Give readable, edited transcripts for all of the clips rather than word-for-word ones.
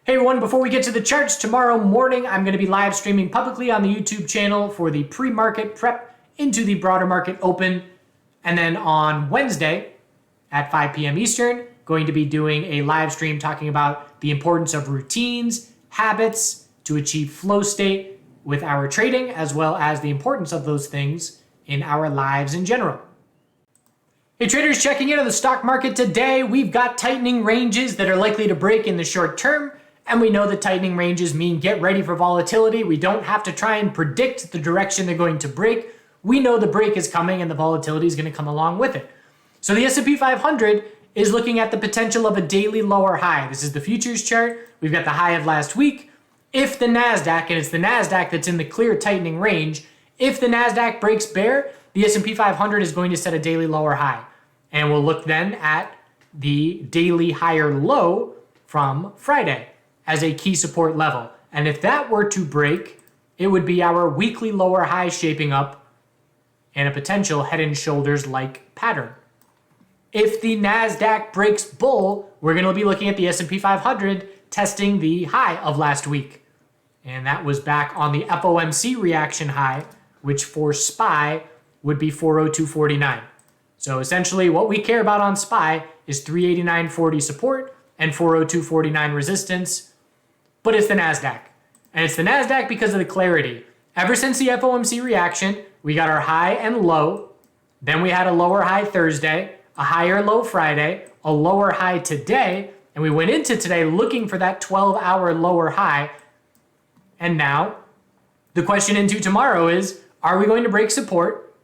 Hey everyone, before we get to the charts, tomorrow morning I'm going to be live streaming publicly on the YouTube channel for the pre-market prep into the broader market open. And then on Wednesday at 5 p.m. Eastern, going to be doing a live stream talking about the importance of routines, habits to achieve flow state with our trading, as well as the importance of those things in our lives in general. Hey traders, checking in on the stock market today. We've got tightening ranges that are likely to break in the short term. And we know that tightening ranges mean get ready for volatility. We don't have to try and predict the direction they're going to break. We know the break is coming and the volatility is going to come along with it. So the S&P 500 is looking at the potential of a daily lower high. This is the futures chart. We've got the high of last week. If the NASDAQ, and it's the NASDAQ that's in the clear tightening range, if the NASDAQ breaks bear, the S&P 500 is going to set a daily lower high. And we'll look then at the daily higher low from Friday as a key support level. And if that were to break, it would be our weekly lower high shaping up in a potential head and shoulders like pattern. If the NASDAQ breaks bull, we're going to be looking at the S&P 500 testing the high of last week. And that was back on the FOMC reaction high, which for SPY would be 402.49. So essentially what we care about on SPY is 389.40 support and 402.49 resistance. But it's the NASDAQ. And it's the NASDAQ because of the clarity. Ever since the FOMC reaction, we got our high and low. Then we had a lower high Thursday, a higher low Friday, a lower high today. And we went into today looking for that 12-hour lower high. And now the question into tomorrow is, are we going to break support?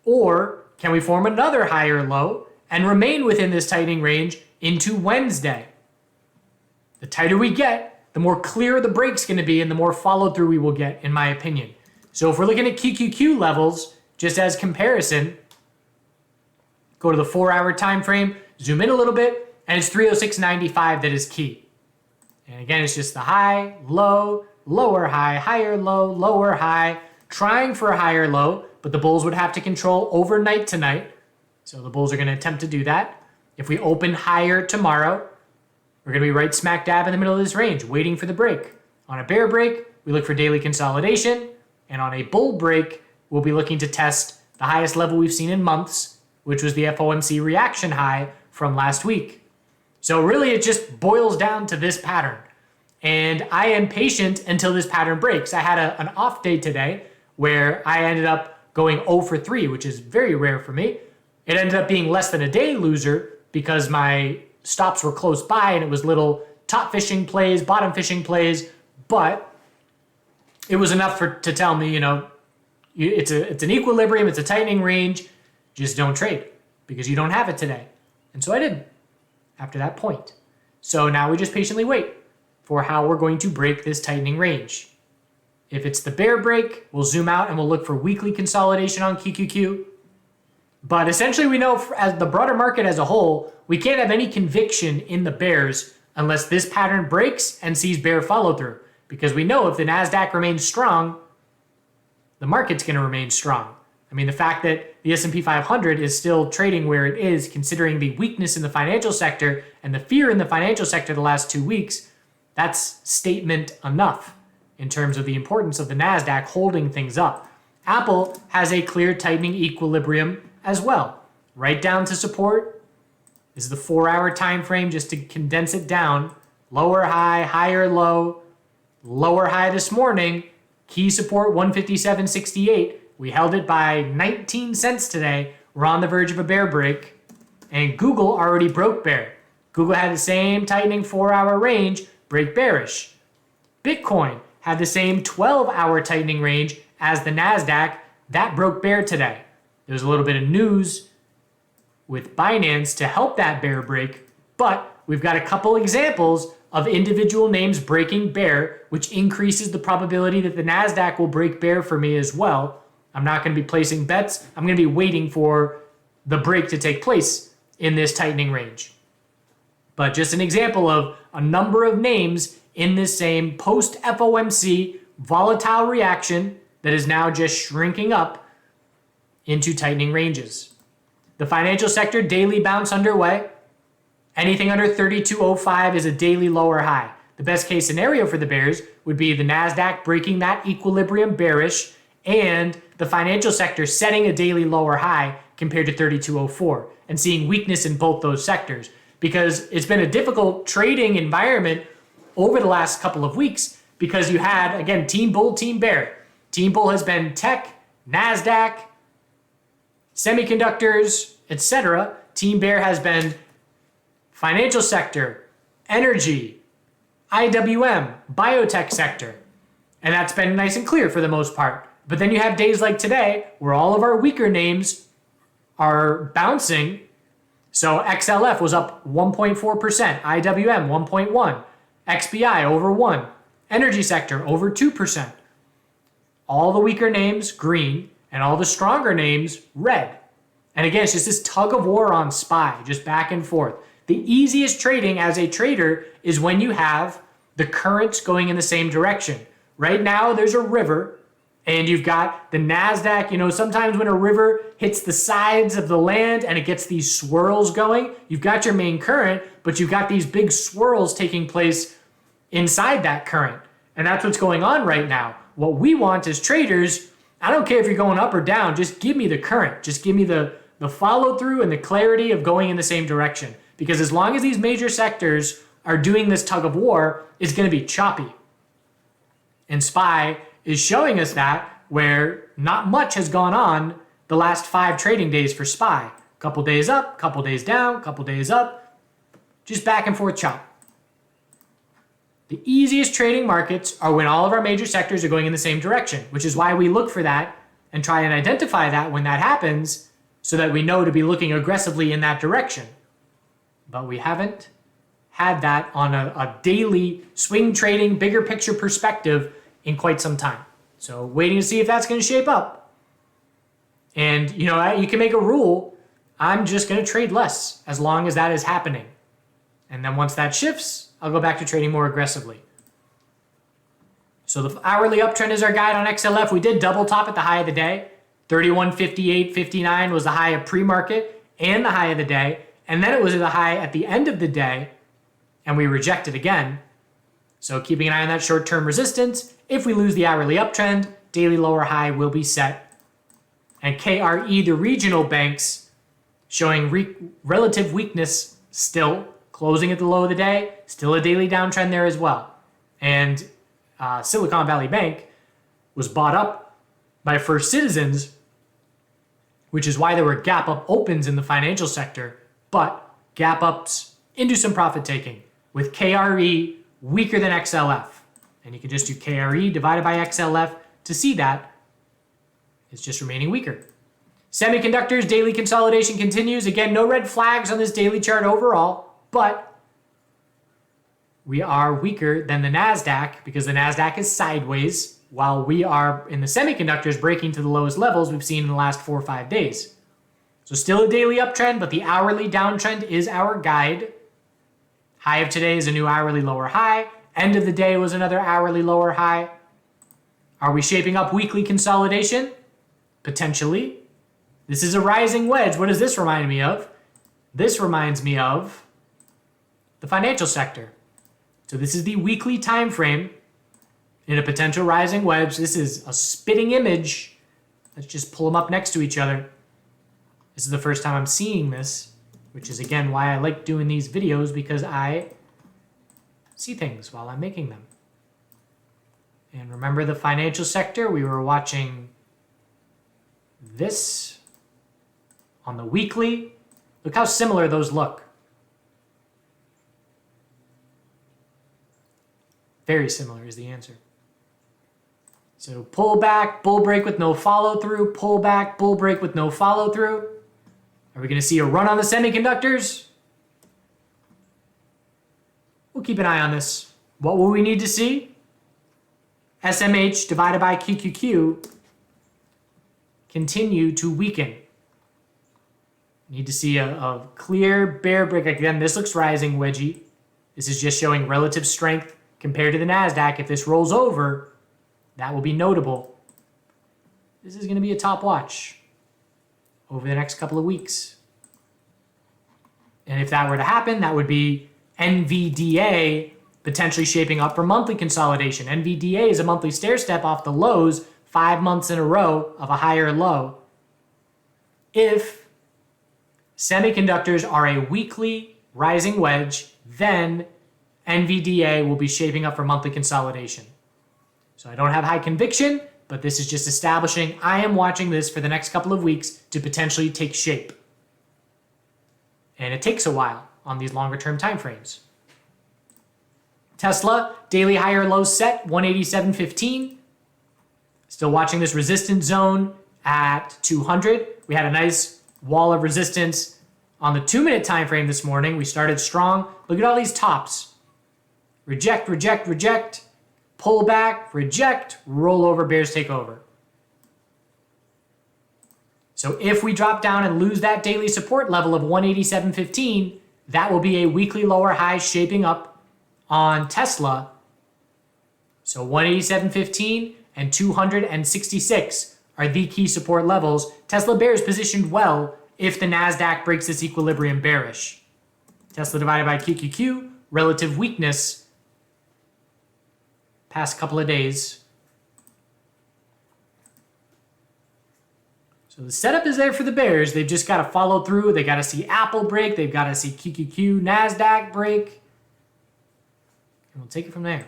Or can we form another higher low and remain within this tightening range into Wednesday? The tighter we get, the more clear the break's going to be and the more follow through we will get, in my opinion. So if we're looking at QQQ levels, just as comparison, go to the 4-hour time frame, zoom in a little bit, and it's 306.95 that is key. And again, it's just the high, low, lower high, higher low, lower high, trying for a higher low, but the bulls would have to control overnight tonight. So the bulls are going to attempt to do that. If we open higher tomorrow, we're going to be right smack dab in the middle of this range, waiting for the break. On a bear break, we look for daily consolidation. And on a bull break, we'll be looking to test the highest level we've seen in months, which was the FOMC reaction high from last week. So really, it just boils down to this pattern. And I am patient until this pattern breaks. I had an off day today where I ended up going 0 for 3, which is very rare for me. It ended up being less than a day loser because my stops were close by and it was little top fishing plays, bottom fishing plays, but it was enough to tell me, it's an equilibrium, it's a tightening range, just don't trade because you don't have it today. And so I did after that point. So now we just patiently wait for how we're going to break this tightening range. If it's the bear break, we'll zoom out and we'll look for weekly consolidation on QQQ. But essentially we know as the broader market as a whole, we can't have any conviction in the bears unless this pattern breaks and sees bear follow through. Because we know if the NASDAQ remains strong, the market's going to remain strong. I mean, the fact that the S&P 500 is still trading where it is, considering the weakness in the financial sector and the fear in the financial sector the last 2 weeks, that's statement enough in terms of the importance of the NASDAQ holding things up. Apple has a clear tightening equilibrium as well, right down to support. This is the 4-hour time frame just to condense it down. Lower high, higher low, lower high this morning. Key support 157.68. We held it by 19 cents today. We're on the verge of a bear break. And Google already broke bear. Google had the same tightening 4-hour range, break bearish. Bitcoin had the same 12-hour tightening range as the NASDAQ. That broke bear today. There's a little bit of news with Binance to help that bear break, but we've got a couple examples of individual names breaking bear, which increases the probability that the NASDAQ will break bear for me as well. I'm not going to be placing bets. I'm going to be waiting for the break to take place in this tightening range. But just an example of a number of names in this same post-FOMC volatile reaction that is now just shrinking up into tightening ranges. The financial sector daily bounce underway. Anything under 32.05 is a daily lower high. The best case scenario for the bears would be the NASDAQ breaking that equilibrium bearish and the financial sector setting a daily lower high compared to 3204 and seeing weakness in both those sectors, because it's been a difficult trading environment over the last couple of weeks because you had, again, team bull, team bear. Team bull has been tech, NASDAQ, semiconductors, etc. Team bear has been financial sector, energy, IWM, biotech sector. And that's been nice and clear for the most part. But then you have days like today where all of our weaker names are bouncing. So XLF was up 1.4%, IWM 1.1%, XBI over 1%, energy sector over 2%. All the weaker names green and all the stronger names red. And again, it's just this tug of war on SPY, just back and forth. The easiest trading as a trader is when you have the currents going in the same direction. Right now, there's a river, and you've got the NASDAQ. You know, sometimes when a river hits the sides of the land and it gets these swirls going, you've got your main current, but you've got these big swirls taking place inside that current. And that's what's going on right now. What we want as traders, I don't care if you're going up or down, just give me the current. Just give me the follow through and the clarity of going in the same direction. Because as long as these major sectors are doing this tug of war, it's going to be choppy. And SPY is showing us that, where not much has gone on the last 5 trading days for SPY. Couple days up, couple days down, couple days up, just back and forth chop. The easiest trading markets are when all of our major sectors are going in the same direction, which is why we look for that and try and identify that when that happens so that we know to be looking aggressively in that direction. But we haven't had that on a daily swing trading, bigger picture perspective in quite some time. So waiting to see if that's going to shape up. And, you know, you can make a rule. I'm just going to trade less as long as that is happening. And then once that shifts, I'll go back to trading more aggressively. So the hourly uptrend is our guide on XLF. We did double top at the high of the day. 31.58.59 was the high of pre-market and the high of the day. And then it was the high at the end of the day, and we rejected again. So keeping an eye on that short-term resistance. If we lose the hourly uptrend, daily lower high will be set. And KRE, the regional banks, showing relative weakness still, closing at the low of the day, still a daily downtrend there as well. And Silicon Valley Bank was bought up by First Citizens, which is why there were gap up opens in the financial sector, but gap ups into some profit taking with KRE weaker than XLF. And you can just do KRE divided by XLF to see that it's just remaining weaker. Semiconductors, daily consolidation continues. Again, no red flags on this daily chart overall, but we are weaker than the NASDAQ because the NASDAQ is sideways while we are in the semiconductors breaking to the lowest levels we've seen in the last 4 or 5 days. So still a daily uptrend, but the hourly downtrend is our guide. High of today is a new hourly lower high. End of the day was another hourly lower high. Are we shaping up weekly consolidation? Potentially. This is a rising wedge. What does this remind me of? This reminds me of the financial sector. So this is the weekly time frame in a potential rising wedge. This is a spitting image. Let's just pull them up next to each other. This is the first time I'm seeing this, which is again why I like doing these videos, because I see things while I'm making them. And remember the financial sector? We were watching this on the weekly. Look how similar those look. Very similar is the answer. So pull back, bull break with no follow through, pull back, bull break with no follow through. Are we going to see a run on the semiconductors? We'll keep an eye on this. What will we need to see? SMH divided by QQQ continue to weaken. Need to see a clear bear break. Again, this looks rising wedgy. This is just showing relative strength compared to the NASDAQ. If this rolls over, that will be notable. This is going to be a top watch over the next couple of weeks. And if that were to happen, that would be NVDA potentially shaping up for monthly consolidation. NVDA is a monthly stair step off the lows, 5 months in a row of a higher low. If semiconductors are a weekly rising wedge, then NVDA will be shaping up for monthly consolidation. So I don't have high conviction, but this is just establishing I am watching this for the next couple of weeks to potentially take shape. And it takes a while on these longer term time frames. Tesla, daily higher low set, 187.15. Still watching this resistance zone at 200. We had a nice wall of resistance on the 2-minute time frame this morning. We started strong. Look at all these tops. Reject, reject, reject. Pull back, reject, roll over, bears take over. So if we drop down and lose that daily support level of 187.15, that will be a weekly lower high shaping up on Tesla. So 187.15 and 266 are the key support levels. Tesla bears positioned well if the NASDAQ breaks this equilibrium bearish. Tesla divided by QQQ, relative weakness past couple of days. So the setup is there for the bears. They've just got to follow through. They got to see Apple break. They've got to see QQQ, NASDAQ break. And we'll take it from there.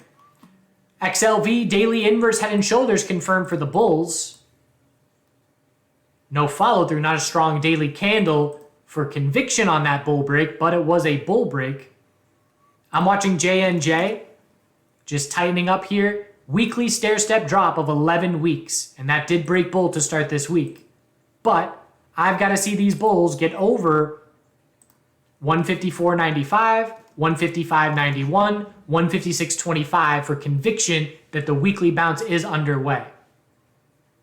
XLV, daily inverse head and shoulders confirmed for the bulls. No follow through, not a strong daily candle for conviction on that bull break, but it was a bull break. I'm watching JNJ. Just tightening up here. Weekly stair step drop of 11 weeks. And that did break bull to start this week. But I've got to see these bulls get over 154.95, 155.91, 156.25 for conviction that the weekly bounce is underway.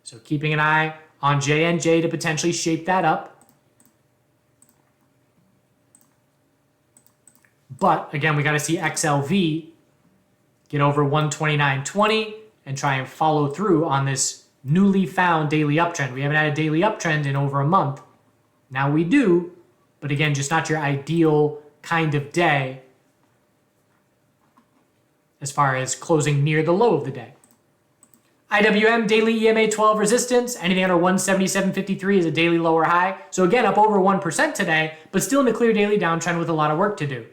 So keeping an eye on JNJ to potentially shape that up. But again, we got to see XLV get over 129.20 and try and follow through on this newly found daily uptrend. We haven't had a daily uptrend in over a month. Now we do, but again, just not your ideal kind of day as far as closing near the low of the day. IWM, daily EMA 12 resistance. Anything under 177.53 is a daily lower high. So again, up over 1% today, but still in a clear daily downtrend with a lot of work to do.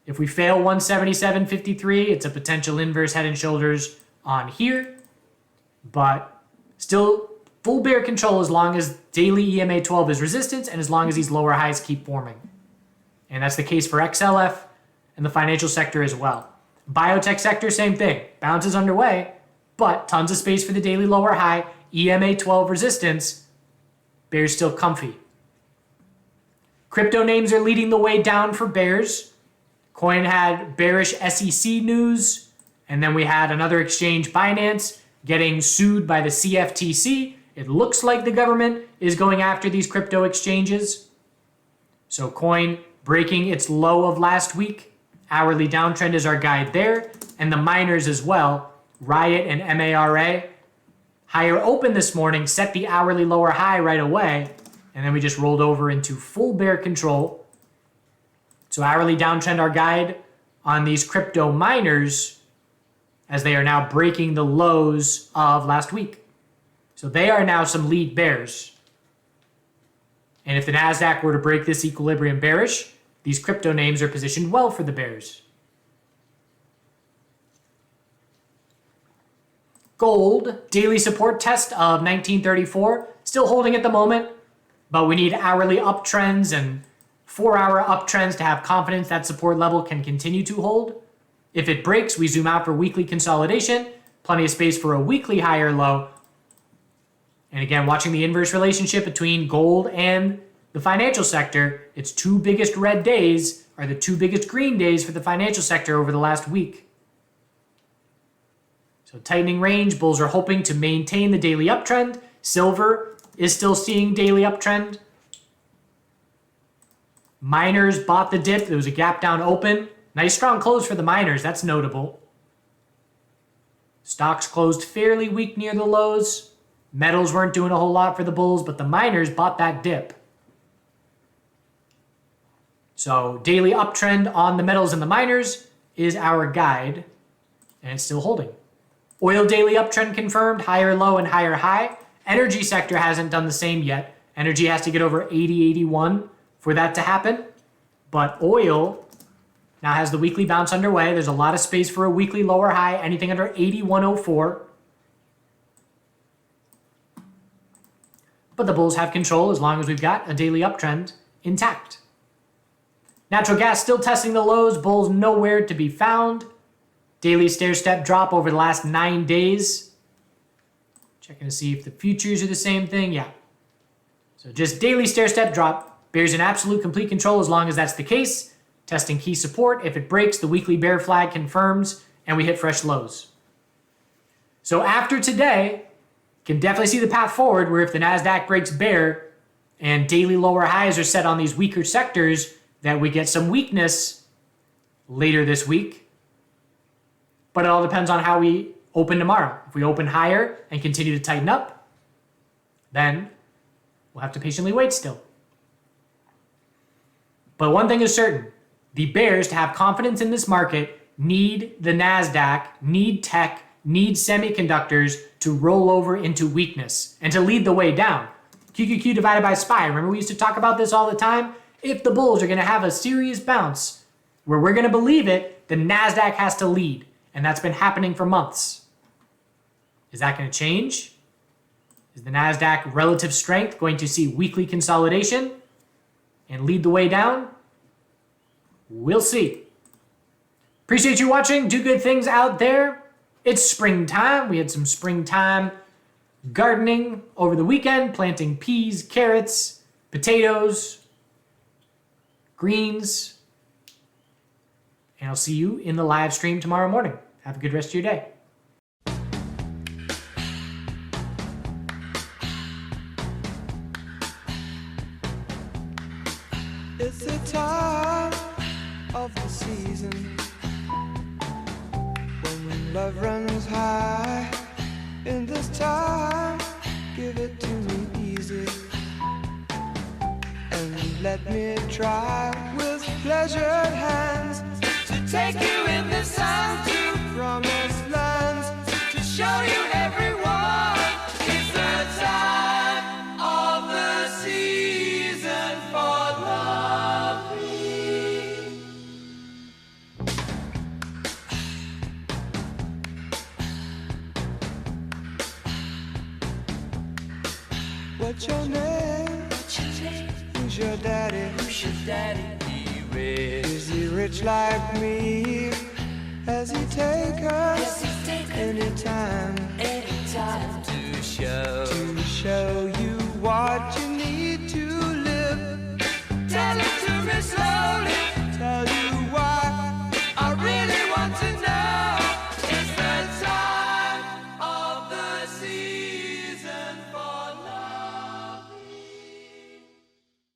If we fail 177.53, it's a potential inverse head and shoulders on here. But still full bear control as long as daily EMA 12 is resistance and as long as these lower highs keep forming. And that's the case for XLF and the financial sector as well. Biotech sector, same thing. Bounce is underway, but tons of space for the daily lower high. EMA 12 resistance. Bears still comfy. Crypto names are leading the way down for bears. Coin had bearish SEC news, and then we had another exchange, Binance, getting sued by the CFTC. It looks like the government is going after these crypto exchanges. So coin breaking its low of last week. Hourly downtrend is our guide there. And the miners as well, Riot and MARA. Higher open this morning, set the hourly lower high right away, and then we just rolled over into full bear control. So hourly downtrend, our guide on these crypto miners as they are now breaking the lows of last week. So they are now some lead bears. And if the NASDAQ were to break this equilibrium bearish, these crypto names are positioned well for the bears. Gold, daily support test of 1934, still holding at the moment, but we need hourly uptrends and 4-hour uptrends to have confidence that support level can continue to hold. If it breaks, we zoom out for weekly consolidation. Plenty of space for a weekly higher low. And again, watching the inverse relationship between gold and the financial sector, its two biggest red days are the two biggest green days for the financial sector over the last week. So tightening range, bulls are hoping to maintain the daily uptrend. Silver is still seeing daily uptrend. Miners bought the dip. There was a gap down open. Nice strong close for the miners. That's notable. Stocks closed fairly weak near the lows. Metals weren't doing a whole lot for the bulls, but the miners bought that dip. So daily uptrend on the metals and the miners. is our guide, and it's still holding. Oil daily uptrend confirmed, higher low and higher high. Energy sector hasn't done the same yet. Energy has to get over 80.81 for that to happen. But oil now has the weekly bounce underway. There's a lot of space for a weekly lower high, anything under 81.04. But the bulls have control as long as we've got a daily uptrend intact. Natural gas still testing the lows, bulls nowhere to be found. Daily stair-step drop over the last 9 days. Checking to see if the futures are the same thing. Yeah. So just daily stair-step drop. Bears in absolute complete control as long as that's the case. Testing key support. If it breaks, the weekly bear flag confirms and we hit fresh lows. So after today, can definitely see the path forward where if the NASDAQ breaks bear and daily lower highs are set on these weaker sectors, that we get some weakness later this week. But it all depends on how we open tomorrow. If we open higher and continue to tighten up, then we'll have to patiently wait still. But one thing is certain, the bears to have confidence in this market need the NASDAQ, need tech, need semiconductors to roll over into weakness and to lead the way down. QQQ divided by SPY. Remember we used to talk about this all the time? If the bulls are going to have a serious bounce where we're going to believe it, the NASDAQ has to lead. And that's been happening for months. Is that going to change? Is the NASDAQ relative strength going to see weekly consolidation and lead the way down? We'll see. Appreciate you watching. Do good things out there. It's springtime. We had some springtime gardening over the weekend, planting peas, carrots, potatoes, greens. And I'll see you in the live stream tomorrow morning. Have a good rest of your day. It's the time of the season when love runs high. In this time, give it to me easy and let me try with pleasured hands to take you in the sun to promised lands, to show you everyone. It's the time of the season for loving. What's your name? Who's your daddy? Is he rich like me? Has he take us anytime to show